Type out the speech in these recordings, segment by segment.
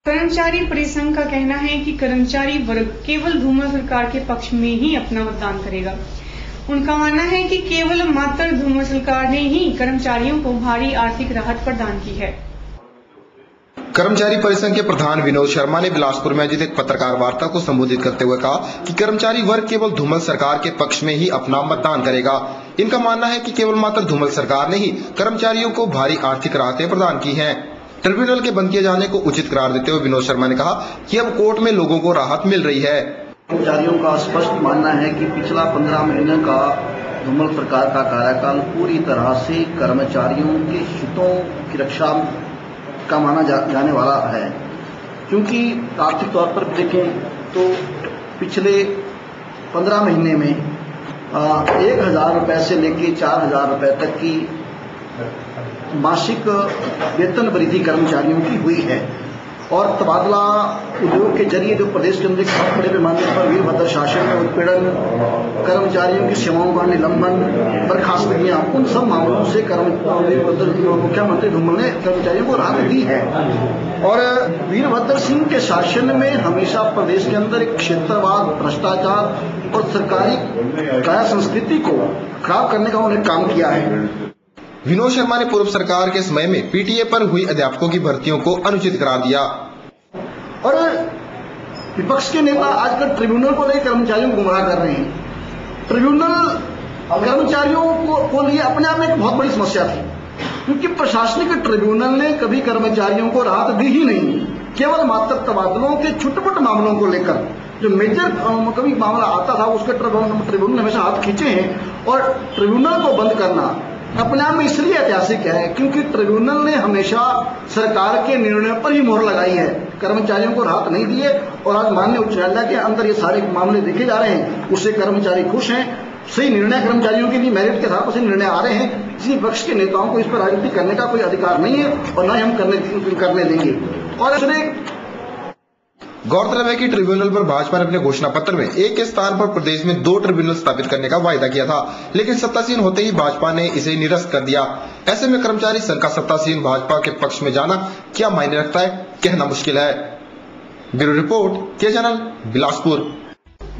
कर्मचारी परिसंघ का कहना है कि कर्मचारी वर्ग केवल धूमल सरकार के पक्ष में ही अपना मतदान करेगा। उनका मानना है कि केवल मात्र धूमल सरकार ने ही कर्मचारियों को भारी आर्थिक राहत प्रदान की है। कर्मचारी परिसंघ के प्रधान विनोद शर्मा ने बिलासपुर में आयोजित एक पत्रकार वार्ता को संबोधित करते हुए कहा कि कर्मचारी वर्ग केवल धूमल सरकार के पक्ष में ही अपना मतदान करेगा। इनका मानना है कि केवल मात्र धूमल सरकार ने ही कर्मचारियों को भारी आर्थिक राहतें प्रदान की हैं। ट्रिब्यूनल के बंद किए जाने को उचित करार देते हुए विनोद शर्मा ने कहा कि अब कोर्ट में लोगों को राहत मिल रही है। कर्मचारियों का स्पष्ट मानना है कि पिछला 15 महीने का धूमल सरकार का कार्यकाल पूरी तरह से कर्मचारियों के हितों की रक्षा का माना जाने वाला है, क्योंकि आर्थिक तौर पर देखें तो पिछले 15 महीने में 1,000 रुपए से लेकर 4,000 रुपए तक की मासिक वेतन वृद्धि कर्मचारियों की हुई है और तबादला उद्योग के जरिए जो प्रदेश के अंदर बहुत बड़े पैमाने पर वीरभद्र शासन में उत्पीड़न, कर्मचारियों की सेवाओं का निलंबन, बर्खास्तगियां, उन सब मामलों से मुख्यमंत्री धूमल ने कर्मचारियों को राहत दी है। और वीरभद्र सिंह के शासन में हमेशा प्रदेश के अंदर एक क्षेत्रवाद, भ्रष्टाचार और सरकारी काया संस्कृति को खराब करने का उन्होंने काम किया है। विनोद शर्मा ने पूर्व सरकार के समय में पीटीए पर हुई अध्यापकों की भर्तियों को अनुचित करार दिया। और विपक्ष के नेता आजकल ट्रिब्यूनल को लेकर कर्मचारियों को गुमराह कर रहे हैं। ट्रिब्यूनल कर्मचारियों को लिए अपने आप में एक बहुत बड़ी समस्या थी, क्योंकि प्रशासनिक ट्रिब्यूनल ने कभी कर्मचारियों को राहत दी ही नहीं। केवल मात्र तबादलों के छुटपुट मामलों को लेकर जो मेजर कभी मामला आता था उसके ट्रिब्यूनल हमेशा हाथ खींचे हैं। और ट्रिब्यूनल को बंद करना अपने आप में इसलिए ऐतिहासिक है क्योंकि ट्रिब्यूनल ने हमेशा सरकार के निर्णय पर ही मोहर लगाई है, कर्मचारियों को राहत नहीं दी है। और आज माननीय उच्च न्यायालय के अंदर ये सारे मामले देखे जा रहे हैं, उससे कर्मचारी खुश हैं। सही निर्णय कर्मचारियों के लिए मेरिट के साथ से निर्णय आ रहे हैं। किसी पक्ष के नेताओं को इस पर राजनीति करने का कोई अधिकार नहीं है और न ही हम करने देंगे। और गौरतलब है कि ट्रिब्यूनल पर भाजपा ने अपने घोषणा पत्र में एक स्थान पर प्रदेश में 2 ट्रिब्यूनल स्थापित करने का वायदा किया था, लेकिन सत्तासीन होते ही भाजपा ने इसे निरस्त कर दिया। ऐसे में कर्मचारी संघ का सत्तासीन भाजपा के पक्ष में जाना क्या मायने रखता है, कहना मुश्किल है। ब्यूरो रिपोर्ट, के चैनल, बिलासपुर।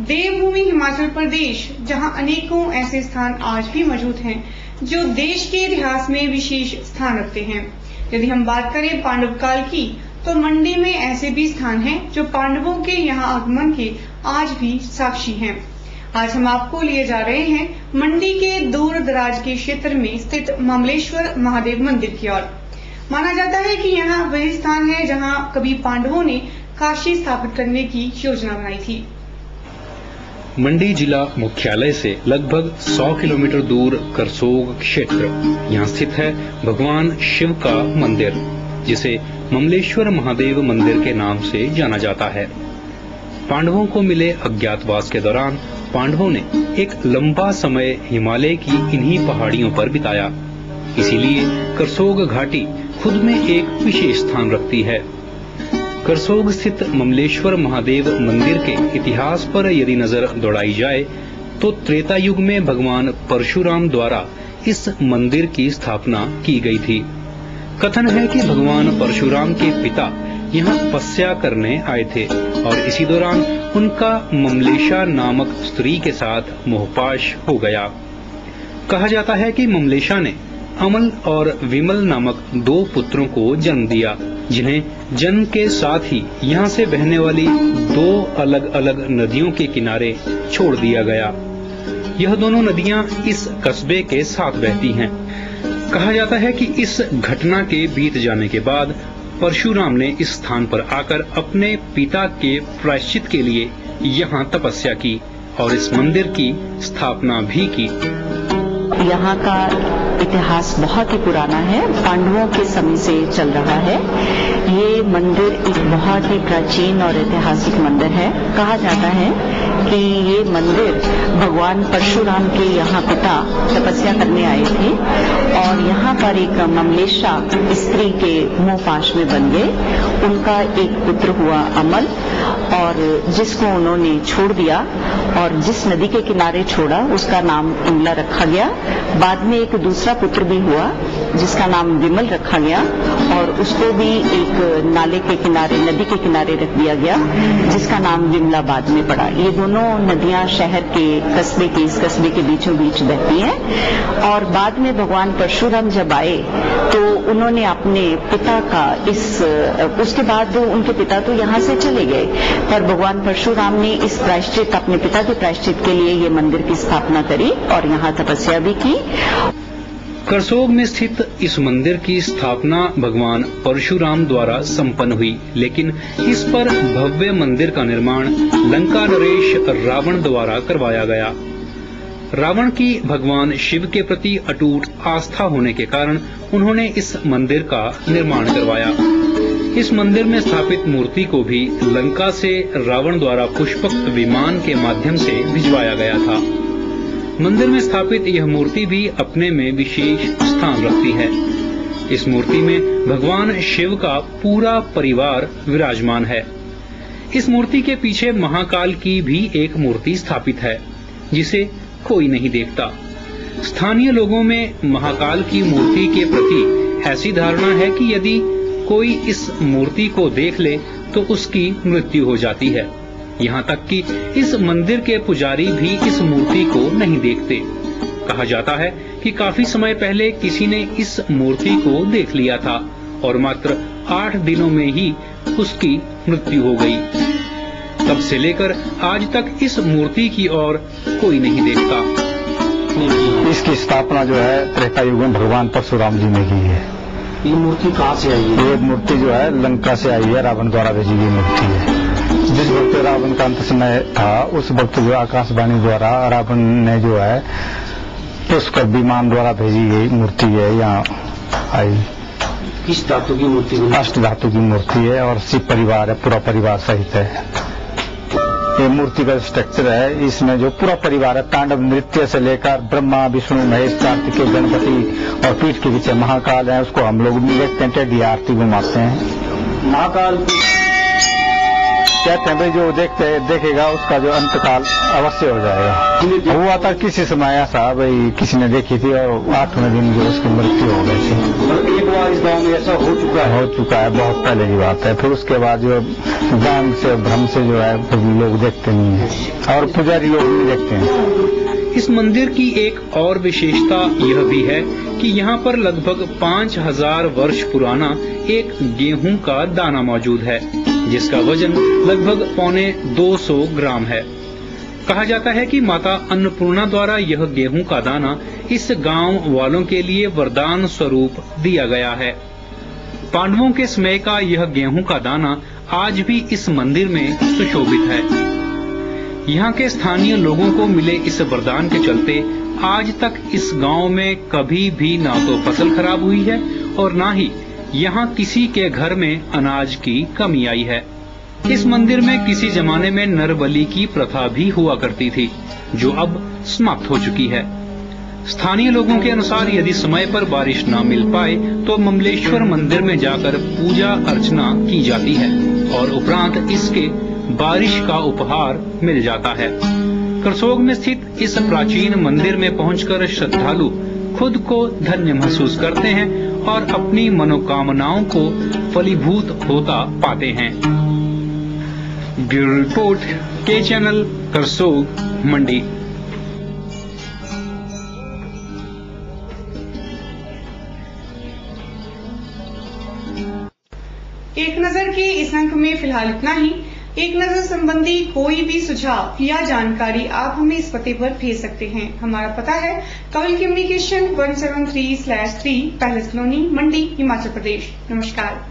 देवभूमि हिमाचल प्रदेश, जहां अनेकों ऐसे स्थान आज भी मौजूद हैं जो देश के इतिहास में विशेष स्थान रखते हैं। यदि हम बात करें पांडव काल की, तो मंडी में ऐसे भी स्थान हैं जो पांडवों के यहाँ आगमन के आज भी साक्षी हैं। आज हम आपको लिए जा रहे हैं मंडी के दूर दराज के क्षेत्र में स्थित ममलेश्वर महादेव मंदिर की ओर। माना जाता है कि यहाँ वही स्थान है जहाँ कभी पांडवों ने काशी स्थापित करने की योजना बनाई थी। मंडी जिला मुख्यालय से लगभग 100 किलोमीटर दूर करसोग क्षेत्र, यहाँ स्थित है भगवान शिव का मंदिर, जिसे ममलेश्वर महादेव मंदिर के नाम से जाना जाता है। पांडवों को मिले अज्ञातवास के दौरान पांडवों ने एक लंबा समय हिमालय की इन्हीं पहाड़ियों पर बिताया, इसीलिए करसोग घाटी खुद में एक विशेष स्थान रखती है। करसोग स्थित ममलेश्वर महादेव मंदिर के इतिहास पर यदि नजर दौड़ाई जाए तो त्रेता युग में भगवान परशुराम द्वारा इस मंदिर की स्थापना की गई थी। कथन है कि भगवान परशुराम के पिता यहाँ तपस्या करने आए थे और इसी दौरान उनका ममलेशा नामक स्त्री के साथ मोहपाश हो गया। कहा जाता है कि ममलेशा ने अमल और विमल नामक 2 पुत्रों को जन्म दिया, जिन्हें जन्म के साथ ही यहाँ से बहने वाली 2 अलग अलग नदियों के किनारे छोड़ दिया गया। यह दोनों नदियां इस कस्बे के साथ बहती हैं। कहा जाता है कि इस घटना के बीत जाने के बाद परशुराम ने इस स्थान पर आकर अपने पिता के प्रायश्चित के लिए यहाँ तपस्या की और इस मंदिर की स्थापना भी की। यहाँ का इतिहास बहुत ही पुराना है, पांडवों के समय से चल रहा है। ये मंदिर एक बहुत ही प्राचीन और ऐतिहासिक मंदिर है। कहा जाता है कि ये मंदिर भगवान परशुराम के यहाँ पिता तपस्या करने आए थे और यहाँ पर एक ममलेशा स्त्री के मोहपाश में बन गए। उनका एक पुत्र हुआ अमल और जिसको उन्होंने छोड़ दिया और जिस नदी के किनारे छोड़ा उसका नाम इमला रखा गया। बाद में एक दूसरा पुत्र भी हुआ जिसका नाम विमल रखा गया और उसको भी एक नाले के किनारे, नदी के किनारे रख दिया गया जिसका नाम विमला बाद में पड़ा। ये दोनों नदियां शहर के कस्बे के, इस कस्बे के बीचों बीच बहती हैं। और बाद में भगवान परशुराम जब आए तो उन्होंने अपने पिता का उसके बाद उनके पिता तो यहाँ से चले गए, पर भगवान परशुराम ने इस प्रायश्चित, अपने पिता के प्रायश्चित के लिए ये मंदिर की स्थापना करी और यहाँ तपस्या भी की। करसोग में स्थित इस मंदिर की स्थापना भगवान परशुराम द्वारा संपन्न हुई, लेकिन इस पर भव्य मंदिर का निर्माण लंका नरेश रावण द्वारा करवाया गया। रावण की भगवान शिव के प्रति अटूट आस्था होने के कारण उन्होंने इस मंदिर का निर्माण करवाया। इस मंदिर में स्थापित मूर्ति को भी लंका से रावण द्वारा पुष्पक विमान के माध्यम से भिजवाया गया था। मंदिर में स्थापित यह मूर्ति भी अपने में विशेष स्थान रखती है। इस मूर्ति में भगवान शिव का पूरा परिवार विराजमान है। इस मूर्ति के पीछे महाकाल की भी एक मूर्ति स्थापित है जिसे कोई नहीं देखता। स्थानीय लोगों में महाकाल की मूर्ति के प्रति ऐसी धारणा है कि यदि कोई इस मूर्ति को देख ले तो उसकी मृत्यु हो जाती है। यहाँ तक कि इस मंदिर के पुजारी भी इस मूर्ति को नहीं देखते। कहा जाता है कि काफी समय पहले किसी ने इस मूर्ति को देख लिया था और मात्र 8 दिनों में ही उसकी मृत्यु हो गई। तब से लेकर आज तक इस मूर्ति की ओर कोई नहीं देखता। इसकी स्थापना जो है त्रेता युग में भगवान परशुराम जी ने की है। ये मूर्ति कहाँ से आई है? ये मूर्ति जो है लंका से आई है, रावण द्वारा भेजी गई मूर्ति है। जिस वक्त रावण का अंत समय था उस वक्त जो आकाशवाणी द्वारा रावण ने जो है पुष्पक विमान द्वारा भेजी गई मूर्ति है यहाँ आई। किस धातु की मूर्ति? अष्ट धातु की मूर्ति है और शिव परिवार है, पूरा परिवार सहित है। ये मूर्ति का स्ट्रक्चर है, इसमें जो पूरा परिवार है, तांडव नृत्य से लेकर ब्रह्मा विष्णु महेश कार्तिकेय गणपति और पीठ के पीछे महाकाल है, उसको हम लोग देखते हैं, टेढ़ी आरती घुमाते हैं। महाकाल कहते हैं भाई जो देखेगा उसका जो अंतकाल अवश्य हो जाएगा। हुआ था किसी समय ऐसा, भाई किसी ने देखी थी और 8वें दिन जो उसकी मृत्यु हो गई थी। एक बार इस गांव में ऐसा हो चुका है, बहुत पहले की बात है। फिर उसके बाद जो गांव से भ्रम से जो है लोग देखते नहीं है और पुजारी लोग नहीं देखते हैं। इस मंदिर की एक और विशेषता यह भी है कि यहाँ पर लगभग 5000 वर्ष पुराना एक गेहूं का दाना मौजूद है जिसका वजन लगभग 250 ग्राम है। कहा जाता है कि माता अन्नपूर्णा द्वारा यह गेहूं का दाना इस गांव वालों के लिए वरदान स्वरूप दिया गया है। पांडवों के समय का यह गेहूं का दाना आज भी इस मंदिर में सुशोभित है। यहाँ के स्थानीय लोगों को मिले इस वरदान के चलते आज तक इस गांव में कभी भी ना तो फसल खराब हुई है और ना ही यहाँ किसी के घर में अनाज की कमी आई है। इस मंदिर में किसी जमाने में नर बलि की प्रथा भी हुआ करती थी जो अब समाप्त हो चुकी है। स्थानीय लोगों के अनुसार यदि समय पर बारिश न मिल पाए तो ममलेश्वर मंदिर में जाकर पूजा अर्चना की जाती है और उपरांत इसके बारिश का उपहार मिल जाता है। करसोग में स्थित इस प्राचीन मंदिर में पहुंचकर श्रद्धालु खुद को धन्य महसूस करते हैं और अपनी मनोकामनाओं को फलीभूत होता पाते हैं। ब्यूरो रिपोर्ट के चैनल करसोग मंडी। एक नजर के इस अंक में फिलहाल इतना ही। एक नजर संबंधी कोई भी सुझाव या जानकारी आप हमें इस पते पर भेज सकते हैं। हमारा पता है कवल कम्युनिकेशन 173/3 पैलेस कॉलोनी मंडी हिमाचल प्रदेश। नमस्कार।